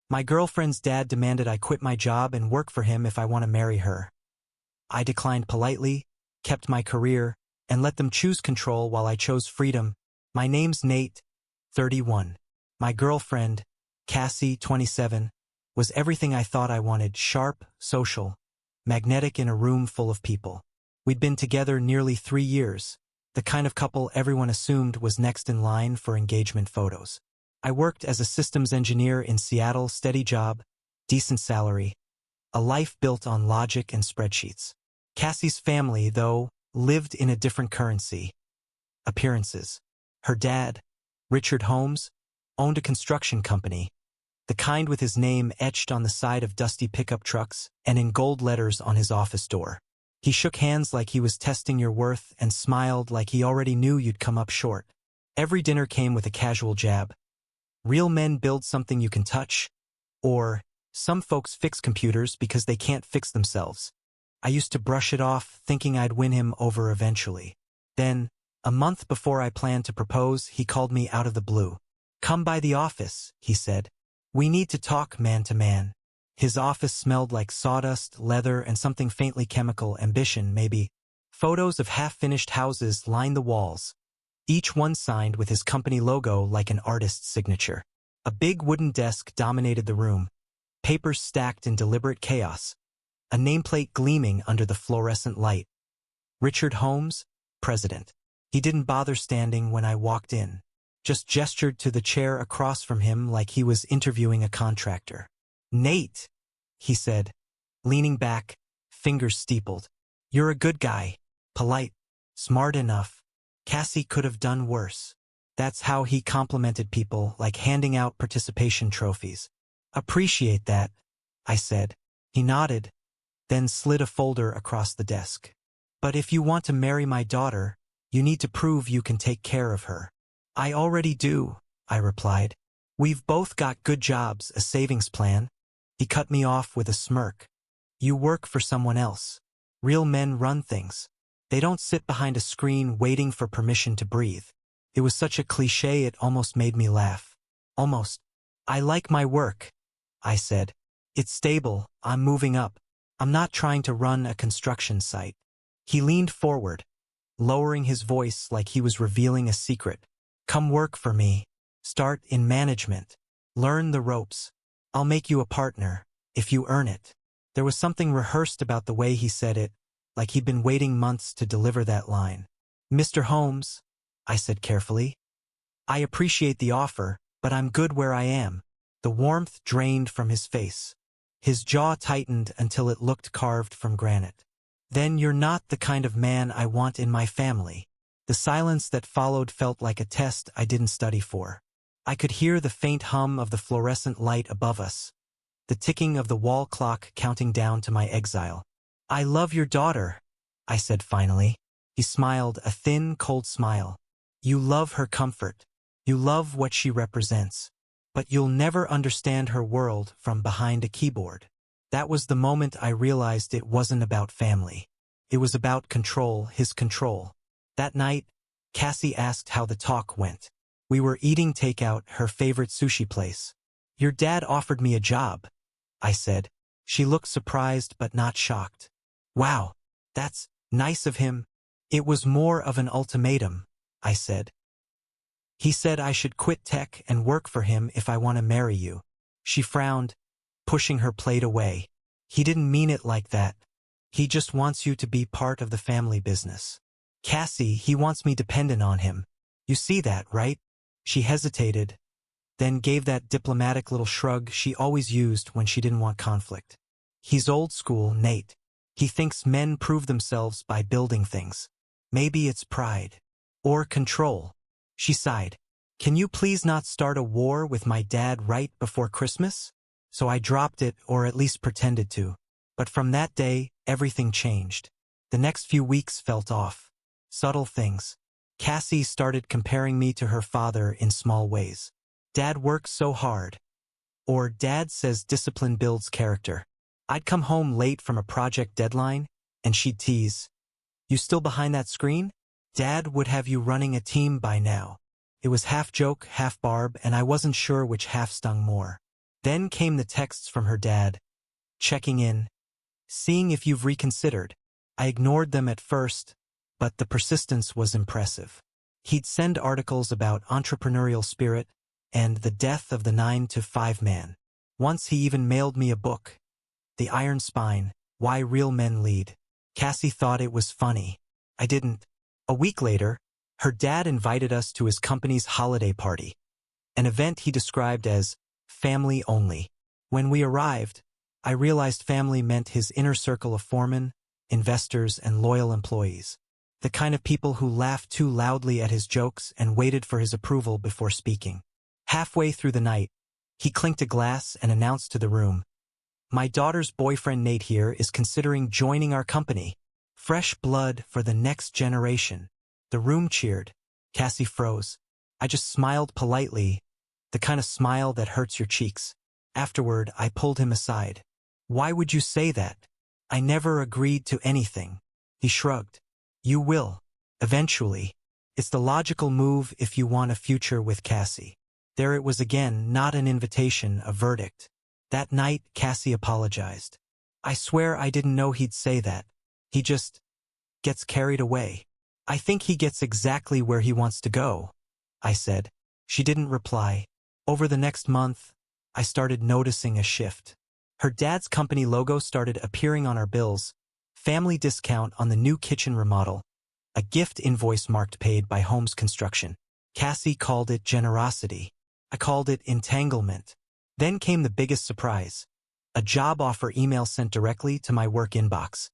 My girlfriend's dad demanded I quit my job and work for him if I want to marry her. I declined politely, kept my career, and let them choose control while I chose freedom. My name's Nate, 31. My girlfriend, Cassie, 27, was everything I thought I wanted: sharp, social, magnetic in a room full of people. We'd been together nearly 3 years, the kind of couple everyone assumed was next in line for engagement photos. I worked as a systems engineer in Seattle, steady job, decent salary, a life built on logic and spreadsheets. Cassie's family, though, lived in a different currency: appearances. Her dad, Richard Holmes, owned a construction company, the kind with his name etched on the side of dusty pickup trucks and in gold letters on his office door. He shook hands like he was testing your worth and smiled like he already knew you'd come up short. Every dinner came with a casual jab: real men build something you can touch, or some folks fix computers because they can't fix themselves. I used to brush it off, thinking I'd win him over eventually. Then, a month before I planned to propose, he called me out of the blue. "Come by the office," he said. "We need to talk man to man." His office smelled like sawdust, leather, and something faintly chemical. Ambition, maybe. Photos of half-finished houses lined the walls, each one signed with his company logo like an artist's signature. A big wooden desk dominated the room, papers stacked in deliberate chaos, a nameplate gleaming under the fluorescent light. Richard Holmes, President. He didn't bother standing when I walked in, just gestured to the chair across from him like he was interviewing a contractor. "Nate," he said, leaning back, fingers steepled. "You're a good guy, polite, smart enough. Cassie could have done worse." That's how he complimented people, like handing out participation trophies. "Appreciate that," I said. He nodded, then slid a folder across the desk. "But if you want to marry my daughter, you need to prove you can take care of her." "I already do," I replied. "We've both got good jobs, a savings plan." He cut me off with a smirk. "You work for someone else. Real men run things. They don't sit behind a screen waiting for permission to breathe." It was such a cliché it almost made me laugh. Almost. "I like my work," I said. "It's stable, I'm moving up. I'm not trying to run a construction site." He leaned forward, lowering his voice like he was revealing a secret. "Come work for me. Start in management. Learn the ropes. I'll make you a partner, if you earn it." There was something rehearsed about the way he said it, like he'd been waiting months to deliver that line. "Mr. Holmes," I said carefully, "I appreciate the offer, but I'm good where I am." The warmth drained from his face. His jaw tightened until it looked carved from granite. "Then you're not the kind of man I want in my family." The silence that followed felt like a test I didn't study for. I could hear the faint hum of the fluorescent light above us, the ticking of the wall clock counting down to my exile. "I love your daughter," I said finally. He smiled, a thin, cold smile. "You love her comfort. You love what she represents. But you'll never understand her world from behind a keyboard." That was the moment I realized it wasn't about family. It was about control, his control. That night, Cassie asked how the talk went. We were eating takeout, her favorite sushi place. "Your dad offered me a job," I said. She looked surprised but not shocked. "Wow, that's nice of him." "It was more of an ultimatum," I said. "He said I should quit tech and work for him if I want to marry you." She frowned, pushing her plate away. "He didn't mean it like that. He just wants you to be part of the family business." "Cassie, he wants me dependent on him. You see that, right?" She hesitated, then gave that diplomatic little shrug she always used when she didn't want conflict. "He's old school, Nate. He thinks men prove themselves by building things. Maybe it's pride. Or control." She sighed. "Can you please not start a war with my dad right before Christmas?" So I dropped it, or at least pretended to. But from that day, everything changed. The next few weeks felt off. Subtle things. Cassie started comparing me to her father in small ways. "Dad works so hard." Or "Dad says discipline builds character." I'd come home late from a project deadline, and she'd tease, "You still behind that screen? Dad would have you running a team by now." It was half joke, half barb, and I wasn't sure which half stung more. Then came the texts from her dad, checking in, seeing if you've reconsidered. I ignored them at first, but the persistence was impressive. He'd send articles about entrepreneurial spirit and the death of the 9-to-5 man. Once he even mailed me a book, The Iron Spine, Why Real Men Lead. Cassie thought it was funny. I didn't. A week later, her dad invited us to his company's holiday party, an event he described as family only. When we arrived, I realized family meant his inner circle of foremen, investors, and loyal employees. The kind of people who laughed too loudly at his jokes and waited for his approval before speaking. Halfway through the night, he clinked a glass and announced to the room, "My daughter's boyfriend Nate here is considering joining our company. Fresh blood for the next generation." The room cheered. Cassie froze. I just smiled politely, the kind of smile that hurts your cheeks. Afterward, I pulled him aside. "Why would you say that? I never agreed to anything." He shrugged. "You will. Eventually. It's the logical move if you want a future with Cassie." There it was again, not an invitation, a verdict. That night, Cassie apologized. "I swear I didn't know he'd say that. He just gets carried away." "I think he gets exactly where he wants to go," I said. She didn't reply. Over the next month, I started noticing a shift. Her dad's company logo started appearing on our bills, family discount on the new kitchen remodel, a gift invoice marked paid by Homes Construction. Cassie called it generosity. I called it entanglement. Then came the biggest surprise. A job offer email sent directly to my work inbox.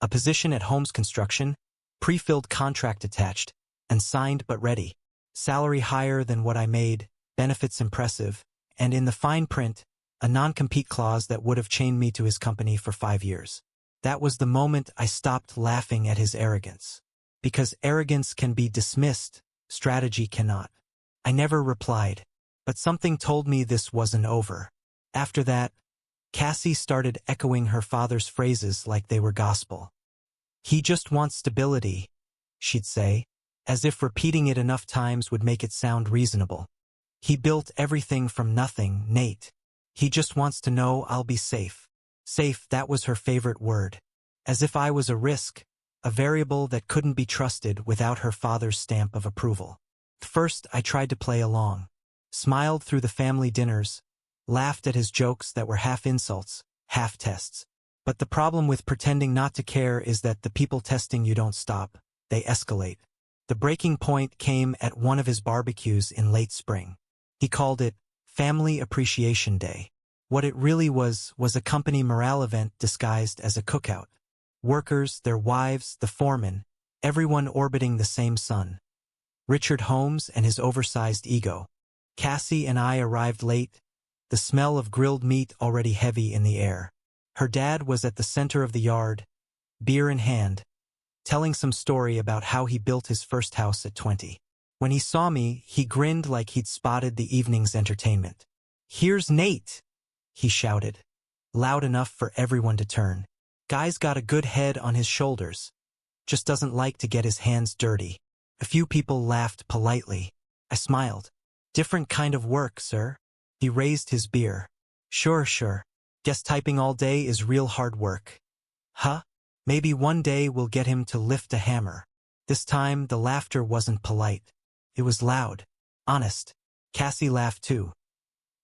A position at Homes Construction, pre-filled contract attached, and signed but ready. Salary higher than what I made, benefits impressive, and in the fine print, a non-compete clause that would have chained me to his company for 5 years. That was the moment I stopped laughing at his arrogance. Because arrogance can be dismissed, strategy cannot. I never replied, but something told me this wasn't over. After that, Cassie started echoing her father's phrases like they were gospel. "He just wants stability," she'd say, as if repeating it enough times would make it sound reasonable. "He built everything from nothing, Nate. He just wants to know I'll be safe." Safe, that was her favorite word. As if I was a risk, a variable that couldn't be trusted without her father's stamp of approval. First, I tried to play along. Smiled through the family dinners, laughed at his jokes that were half insults, half tests. But the problem with pretending not to care is that the people testing you don't stop, they escalate. The breaking point came at one of his barbecues in late spring. He called it Family Appreciation Day. What it really was a company morale event disguised as a cookout. Workers, their wives, the foreman, everyone orbiting the same sun. Richard Holmes and his oversized ego. Cassie and I arrived late, the smell of grilled meat already heavy in the air. Her dad was at the center of the yard, beer in hand, telling some story about how he built his first house at 20. When he saw me, he grinned like he'd spotted the evening's entertainment. "Here's Nate," he shouted, loud enough for everyone to turn. "Guy's got a good head on his shoulders. Just doesn't like to get his hands dirty." A few people laughed politely. I smiled. "Different kind of work, sir." He raised his beer. Sure. Guess typing all day is real hard work." "Huh? Maybe one day we'll get him to lift a hammer." This time, the laughter wasn't polite. It was loud. Honest. Cassie laughed too.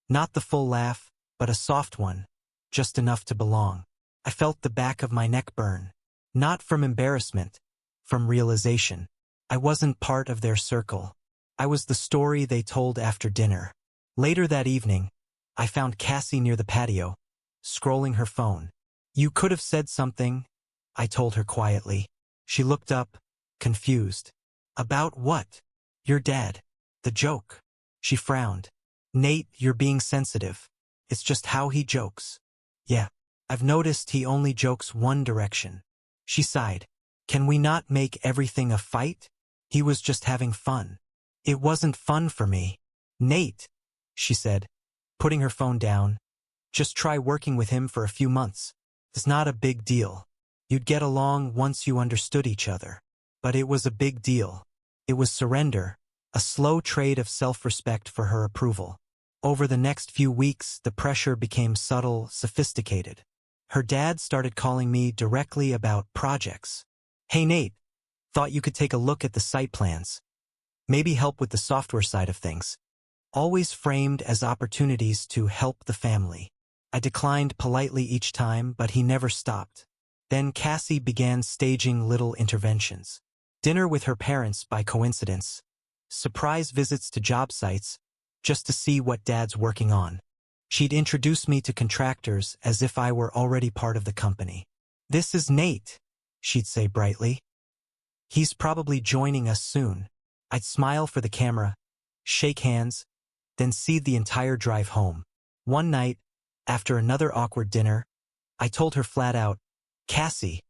Not the full laugh, but a soft one. Just enough to belong. I felt the back of my neck burn. Not from embarrassment, from realization. I wasn't part of their circle. I was the story they told after dinner. Later that evening, I found Cassie near the patio, scrolling her phone. "You could have said something," I told her quietly. She looked up, confused. "About what?" "Your dad. The joke." She frowned. "Nate, you're being sensitive. It's just how he jokes." "Yeah. I've noticed he only jokes one direction." She sighed. "Can we not make everything a fight? He was just having fun." "It wasn't fun for me." "Nate," she said, putting her phone down, "just try working with him for a few months. It's not a big deal. You'd get along once you understood each other." But it was a big deal. It was surrender, a slow trade of self-respect for her approval. Over the next few weeks, the pressure became subtle, sophisticated. Her dad started calling me directly about projects. "Hey Nate, thought you could take a look at the site plans. Maybe help with the software side of things." Always framed as opportunities to help the family. I declined politely each time, but he never stopped. Then Cassie began staging little interventions. Dinner with her parents by coincidence. Surprise visits to job sites, just to see what Dad's working on. She'd introduce me to contractors as if I were already part of the company. "This is Nate," she'd say brightly. "He's probably joining us soon." I'd smile for the camera, shake hands, then see the entire drive home. One night, after another awkward dinner, I told her flat out, "Cassie,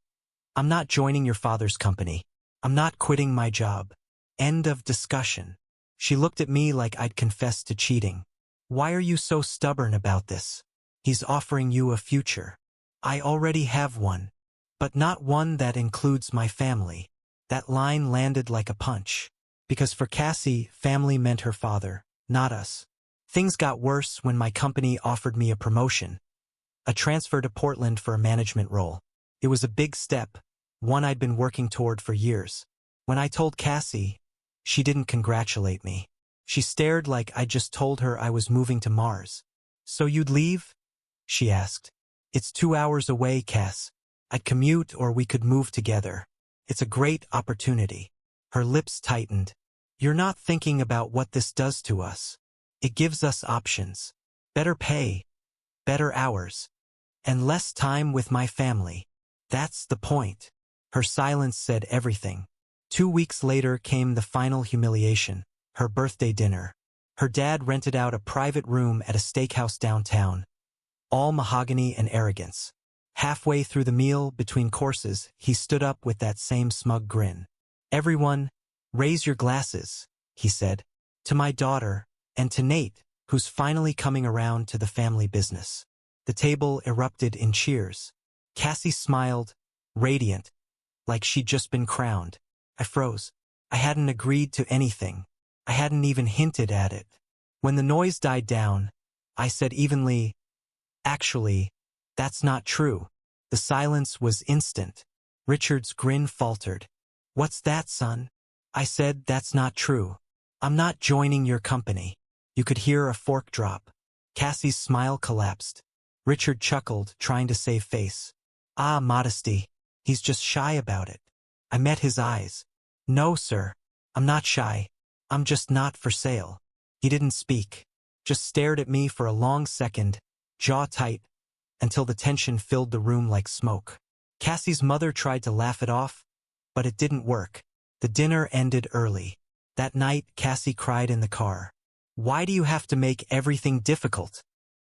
I'm not joining your father's company. I'm not quitting my job. End of discussion." She looked at me like I'd confessed to cheating. "Why are you so stubborn about this? He's offering you a future." "I already have one, but not one that includes my family." That line landed like a punch. Because for Cassie, family meant her father, not us. Things got worse when my company offered me a promotion. A transfer to Portland for a management role. It was a big step, one I'd been working toward for years. When I told Cassie, she didn't congratulate me. She stared like I'd just told her I was moving to Mars. "So you'd leave?" she asked. "It's 2 hours away, Cass. I'd commute or we could move together. It's a great opportunity." Her lips tightened. "You're not thinking about what this does to us. It gives us options. Better pay, better hours, and less time with my family. That's the point." Her silence said everything. 2 weeks later came the final humiliation, her birthday dinner. Her dad rented out a private room at a steakhouse downtown. All mahogany and arrogance. Halfway through the meal, between courses, he stood up with that same smug grin. "Everyone, raise your glasses," he said. "To my daughter, and to Nate, who's finally coming around to the family business." The table erupted in cheers. Cassie smiled, radiant, like she'd just been crowned. I froze. I hadn't agreed to anything. I hadn't even hinted at it. When the noise died down, I said evenly, "Actually, that's not true." The silence was instant. Richard's grin faltered. "What's that, son?" I said, "That's not true. I'm not joining your company." You could hear a fork drop. Cassie's smile collapsed. Richard chuckled, trying to save face. "Ah, modesty. He's just shy about it." I met his eyes. "No, sir. I'm not shy. I'm just not for sale." He didn't speak, just stared at me for a long second, jaw tight, until the tension filled the room like smoke. Cassie's mother tried to laugh it off, but it didn't work. The dinner ended early. That night, Cassie cried in the car. "Why do you have to make everything difficult?"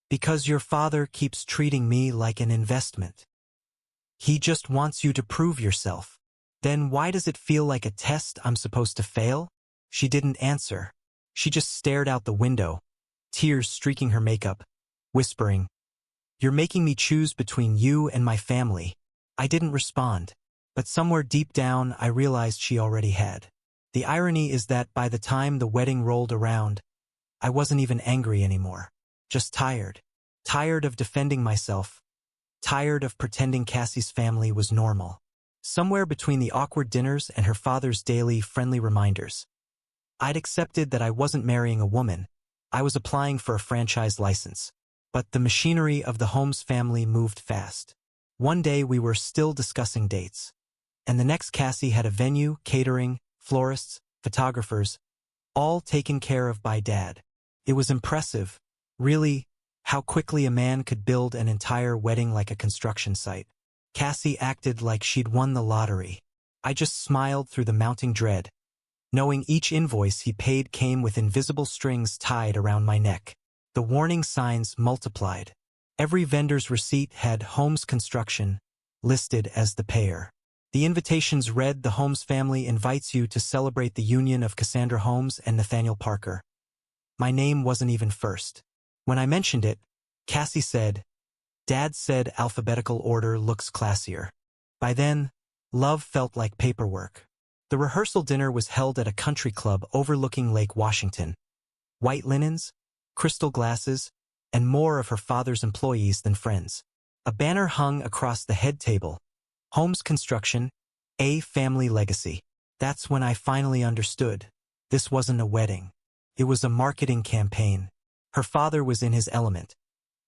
"Because your father keeps treating me like an investment. He just wants you to prove yourself." "Then why does it feel like a test I'm supposed to fail?" She didn't answer. She just stared out the window, tears streaking her makeup, whispering, "You're making me choose between you and my family." I didn't respond, but somewhere deep down I realized she already had. The irony is that by the time the wedding rolled around, I wasn't even angry anymore. Just tired. Tired of defending myself. Tired of pretending Cassie's family was normal. Somewhere between the awkward dinners and her father's daily friendly reminders, I'd accepted that I wasn't marrying a woman. I was applying for a franchise license. But the machinery of the Holmes family moved fast. One day we were still discussing dates. And the next Cassie had a venue, catering, florists, photographers, all taken care of by Dad. It was impressive, really, how quickly a man could build an entire wedding like a construction site. Cassie acted like she'd won the lottery. I just smiled through the mounting dread, knowing each invoice he paid came with invisible strings tied around my neck. The warning signs multiplied. Every vendor's receipt had Holmes Construction listed as the payer. The invitations read, "The Holmes family invites you to celebrate the union of Cassandra Holmes and Nathaniel Parker." My name wasn't even first. When I mentioned it, Cassie said, "Dad said alphabetical order looks classier." By then, love felt like paperwork. The rehearsal dinner was held at a country club overlooking Lake Washington. White linens, crystal glasses, and more of her father's employees than friends. A banner hung across the head table. Holmes Construction, a family legacy. That's when I finally understood. This wasn't a wedding. It was a marketing campaign. Her father was in his element,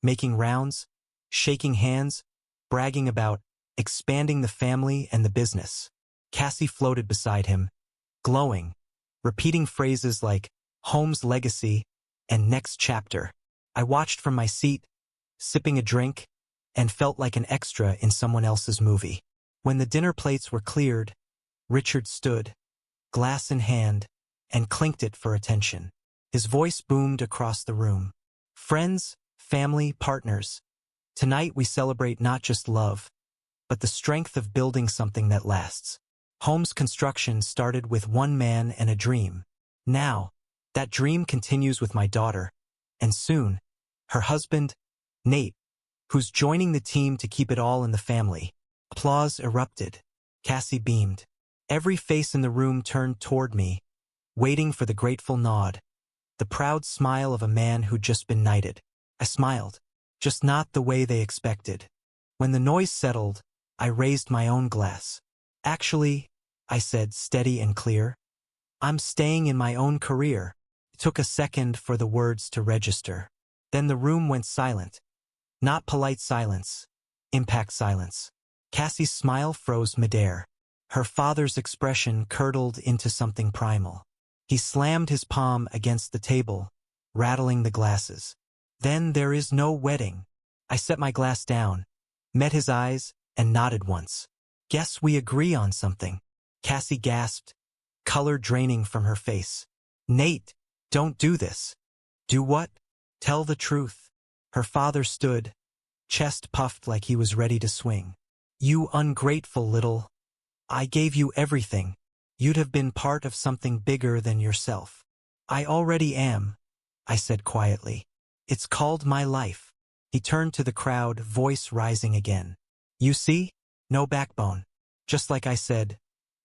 making rounds, shaking hands, bragging about expanding the family and the business. Cassie floated beside him, glowing, repeating phrases like Holmes' legacy and next chapter. I watched from my seat, sipping a drink, and felt like an extra in someone else's movie. When the dinner plates were cleared, Richard stood, glass in hand, and clinked it for attention. His voice boomed across the room. Friends, family, partners. Tonight we celebrate not just love, but the strength of building something that lasts. Holmes Construction started with one man and a dream. Now, that dream continues with my daughter, and soon, her husband, Nate, who's joining the team to keep it all in the family. Applause erupted. Cassie beamed. Every face in the room turned toward me, waiting for the grateful nod, the proud smile of a man who'd just been knighted. I smiled, just not the way they expected. When the noise settled, I raised my own glass. Actually, I said, steady and clear, I'm staying in my own career. It took a second for the words to register. Then the room went silent. Not polite silence, impact silence. Cassie's smile froze midair. Her father's expression curdled into something primal. He slammed his palm against the table, rattling the glasses. Then there is no wedding. I set my glass down, met his eyes, and nodded once. Guess we agree on something. Cassie gasped, color draining from her face. Nate, don't do this. Do what? Tell the truth. Her father stood, chest puffed like he was ready to swing. You ungrateful little. I gave you everything. You'd have been part of something bigger than yourself. I already am, I said quietly. It's called my life. He turned to the crowd, voice rising again. You see? No backbone. Just like I said,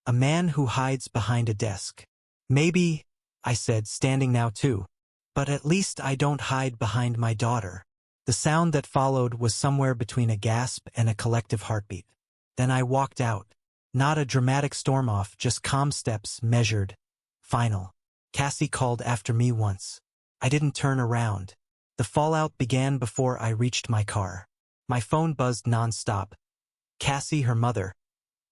a man who hides behind a desk. Maybe, I said, standing now too. But at least I don't hide behind my daughter. The sound that followed was somewhere between a gasp and a collective heartbeat. Then I walked out. Not a dramatic storm-off, just calm steps, measured, final. Cassie called after me once. I didn't turn around. The fallout began before I reached my car. My phone buzzed non-stop. Cassie, her mother,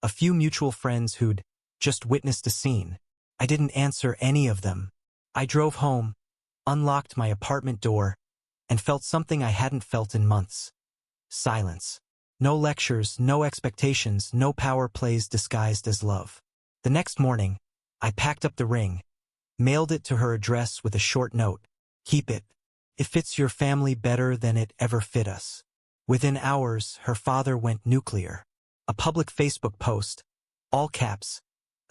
a few mutual friends who'd just witnessed a scene. I didn't answer any of them. I drove home, unlocked my apartment door, and felt something I hadn't felt in months. Silence. No lectures, no expectations, no power plays disguised as love. The next morning, I packed up the ring, mailed it to her address with a short note. Keep it. It fits your family better than it ever fit us. Within hours, her father went nuclear. A public Facebook post, all caps,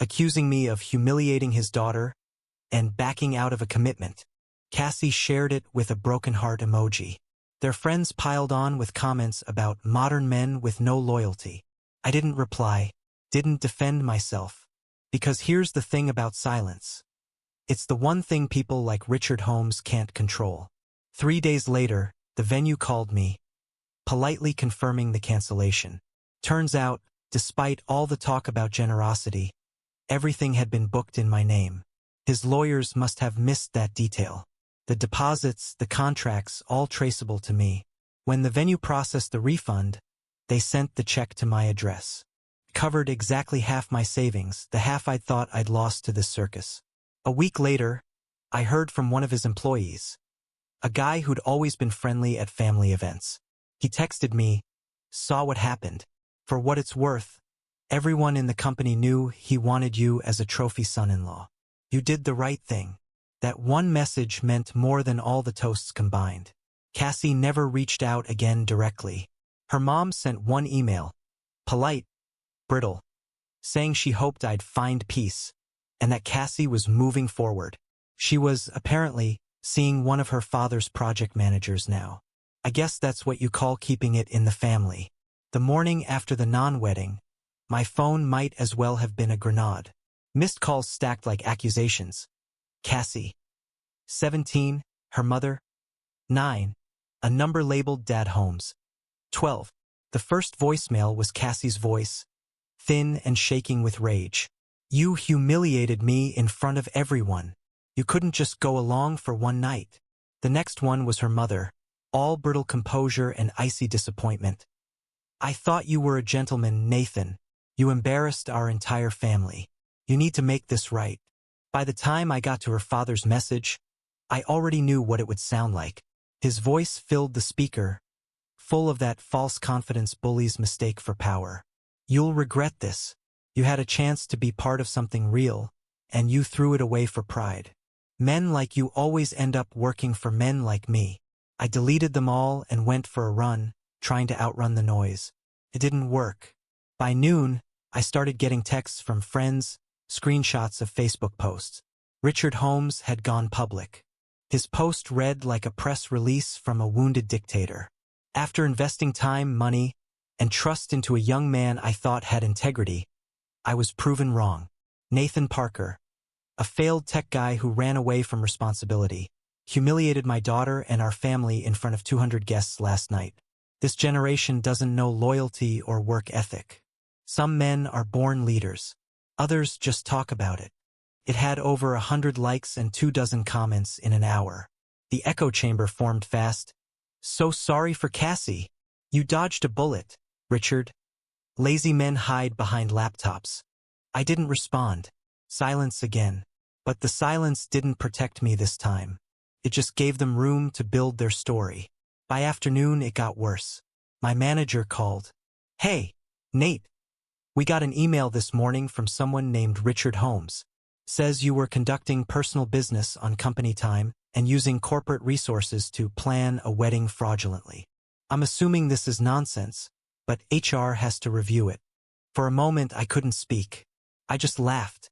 accusing me of humiliating his daughter and backing out of a commitment. Cassie shared it with a broken heart emoji. Their friends piled on with comments about modern men with no loyalty. I didn't reply, didn't defend myself. Because here's the thing about silence. It's the one thing people like Richard Holmes can't control. 3 days later, the venue called me, politely confirming the cancellation. Turns out, despite all the talk about generosity, everything had been booked in my name. His lawyers must have missed that detail. The deposits, the contracts, all traceable to me. When the venue processed the refund, they sent the check to my address. It covered exactly half my savings, the half I'd thought I'd lost to this circus. A week later, I heard from one of his employees, a guy who'd always been friendly at family events. He texted me, saw what happened. For what it's worth, everyone in the company knew he wanted you as a trophy son-in-law. You did the right thing. That one message meant more than all the toasts combined. Cassie never reached out again directly. Her mom sent one email, polite, brittle, saying she hoped I'd find peace, and that Cassie was moving forward. She was, apparently, seeing one of her father's project managers now. I guess that's what you call keeping it in the family. The morning after the non-wedding, my phone might as well have been a grenade. Missed calls stacked like accusations. Cassie, 17, her mother, 9. A number labeled Dad Holmes. 12. The first voicemail was Cassie's voice, thin and shaking with rage. You humiliated me in front of everyone. You couldn't just go along for one night. The next one was her mother, all brittle composure and icy disappointment. I thought you were a gentleman, Nathan. You embarrassed our entire family. You need to make this right. By the time I got to her father's message, I already knew what it would sound like. His voice filled the speaker, full of that false confidence bully's mistake for power. You'll regret this. You had a chance to be part of something real, and you threw it away for pride. Men like you always end up working for men like me. I deleted them all and went for a run, trying to outrun the noise. It didn't work. By noon, I started getting texts from friends, screenshots of Facebook posts. Richard Holmes had gone public. His post read like a press release from a wounded dictator. After investing time, money, and trust into a young man I thought had integrity, I was proven wrong. Nathan Parker, a failed tech guy who ran away from responsibility, humiliated my daughter and our family in front of 200 guests last night. This generation doesn't know loyalty or work ethic. Some men are born leaders. Others just talk about it. It had over 100 likes and 24 comments in an hour. The echo chamber formed fast. So sorry for Cassie. You dodged a bullet, Richard. Lazy men hide behind laptops. I didn't respond. Silence again. But the silence didn't protect me this time. It just gave them room to build their story. By afternoon, it got worse. My manager called. Hey, Nate. We got an email this morning from someone named Richard Holmes. Says you were conducting personal business on company time and using corporate resources to plan a wedding fraudulently. I'm assuming this is nonsense, but HR has to review it. For a moment, I couldn't speak. I just laughed.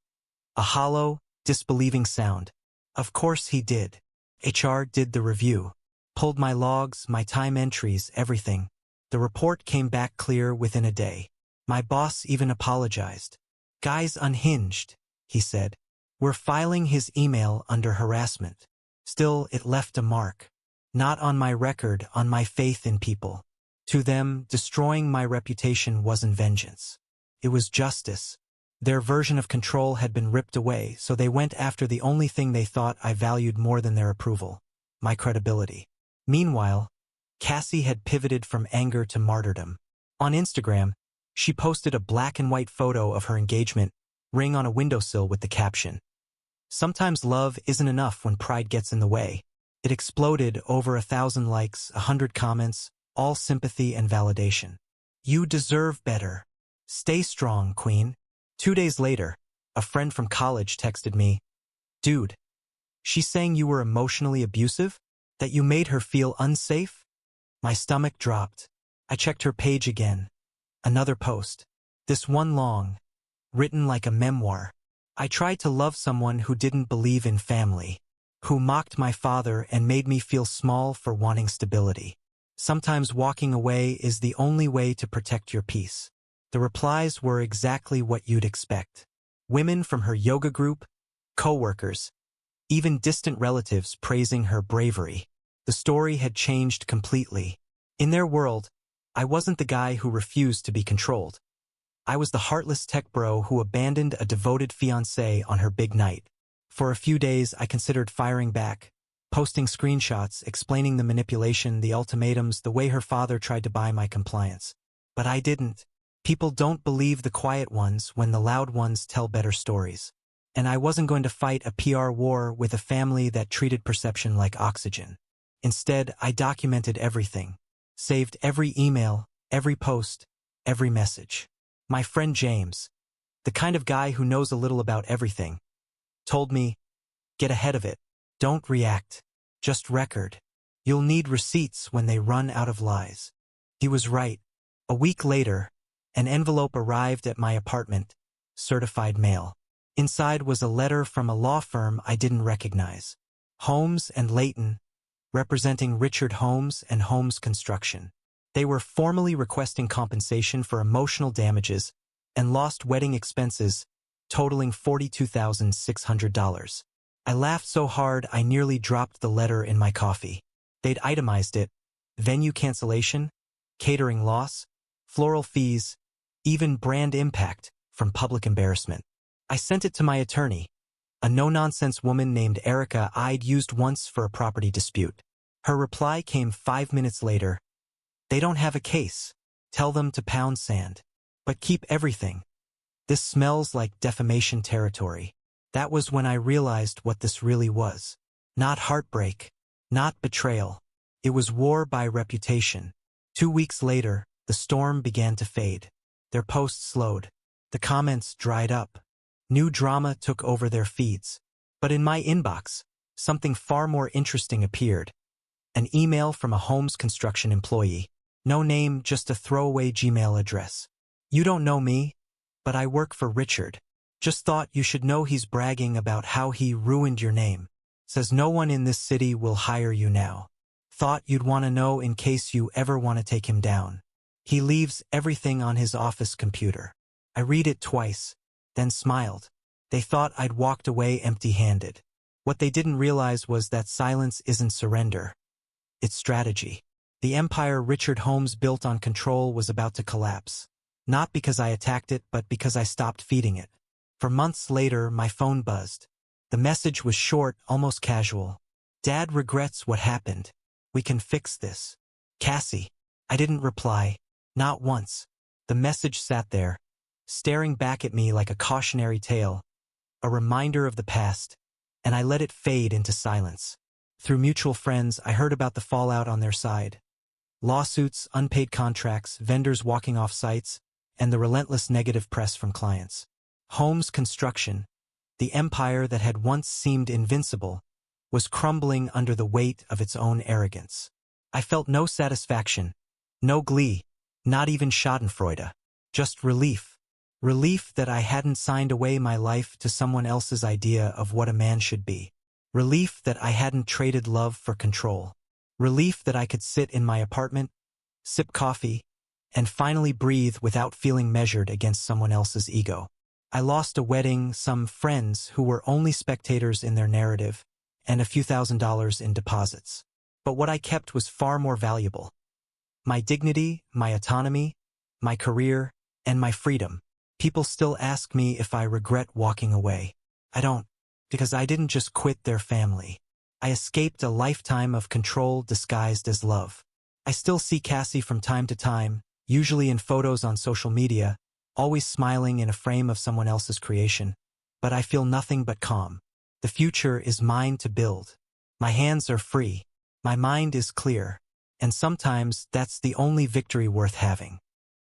A hollow, disbelieving sound. Of course he did. HR did the review. Pulled my logs, my time entries, everything. The report came back clear within a day. My boss even apologized. Guy's unhinged, he said. We're filing his email under harassment. Still, it left a mark. Not on my record, on my faith in people. To them, destroying my reputation wasn't vengeance. It was justice. Their version of control had been ripped away, so they went after the only thing they thought I valued more than their approval. My credibility. Meanwhile, Cassie had pivoted from anger to martyrdom. On Instagram, she posted a black and white photo of her engagement ring on a windowsill with the caption, "Sometimes love isn't enough when pride gets in the way." It exploded, over 1,000 likes, 100 comments, all sympathy and validation. You deserve better. Stay strong, Queen. 2 days later, a friend from college texted me, "Dude, she's saying you were emotionally abusive? That you made her feel unsafe?" My stomach dropped. I checked her page again. Another post. This one long, written like a memoir. I tried to love someone who didn't believe in family, who mocked my father and made me feel small for wanting stability. Sometimes walking away is the only way to protect your peace. The replies were exactly what you'd expect. Women from her yoga group, co-workers, even distant relatives praising her bravery. The story had changed completely. In their world, I wasn't the guy who refused to be controlled. I was the heartless tech bro who abandoned a devoted fiancée on her big night. For a few days, I considered firing back, posting screenshots, explaining the manipulation, the ultimatums, the way her father tried to buy my compliance. But I didn't. People don't believe the quiet ones when the loud ones tell better stories. And I wasn't going to fight a PR war with a family that treated perception like oxygen. Instead, I documented everything. Saved every email, every post, every message. My friend James, the kind of guy who knows a little about everything, told me, "Get ahead of it. Don't react. Just record. You'll need receipts when they run out of lies." He was right. A week later, an envelope arrived at my apartment, certified mail. Inside was a letter from a law firm I didn't recognize. Holmes and Layton, representing Richard Holmes and Holmes Construction. They were formally requesting compensation for emotional damages and lost wedding expenses, totaling $42,600. I laughed so hard I nearly dropped the letter in my coffee. They'd itemized it: venue cancellation, catering loss, floral fees, even brand impact from public embarrassment. I sent it to my attorney, a no-nonsense woman named Erica I'd used once for a property dispute. Her reply came 5 minutes later. They don't have a case. Tell them to pound sand. But keep everything. This smells like defamation territory. That was when I realized what this really was. Not heartbreak, not betrayal. It was war by reputation. 2 weeks later, the storm began to fade. Their posts slowed. The comments dried up. New drama took over their feeds. But in my inbox, something far more interesting appeared. An email from a homes construction employee. No name, just a throwaway Gmail address. You don't know me, but I work for Richard. Just thought you should know he's bragging about how he ruined your name. Says no one in this city will hire you now. Thought you'd want to know in case you ever want to take him down. He leaves everything on his office computer. I read it twice, then smiled. They thought I'd walked away empty-handed. What they didn't realize was that silence isn't surrender. It's strategy. The empire Richard Holmes built on control was about to collapse. Not because I attacked it, but because I stopped feeding it. For months later, my phone buzzed. The message was short, almost casual. Dad regrets what happened. We can fix this. Cassie. I didn't reply. Not once. The message sat there, staring back at me like a cautionary tale, a reminder of the past, and I let it fade into silence. Through mutual friends, I heard about the fallout on their side. Lawsuits, unpaid contracts, vendors walking off sites, and the relentless negative press from clients. Homes construction, the empire that had once seemed invincible, was crumbling under the weight of its own arrogance. I felt no satisfaction, no glee, not even schadenfreude, just relief. Relief that I hadn't signed away my life to someone else's idea of what a man should be. Relief that I hadn't traded love for control. Relief that I could sit in my apartment, sip coffee, and finally breathe without feeling measured against someone else's ego. I lost a wedding, some friends who were only spectators in their narrative, and a few $1,000s in deposits. But what I kept was far more valuable. My dignity, my autonomy, my career, and my freedom. People still ask me if I regret walking away. I don't, because I didn't just quit their family. I escaped a lifetime of control disguised as love. I still see Cassie from time to time, usually in photos on social media, always smiling in a frame of someone else's creation. But I feel nothing but calm. The future is mine to build. My hands are free. My mind is clear. And sometimes that's the only victory worth having.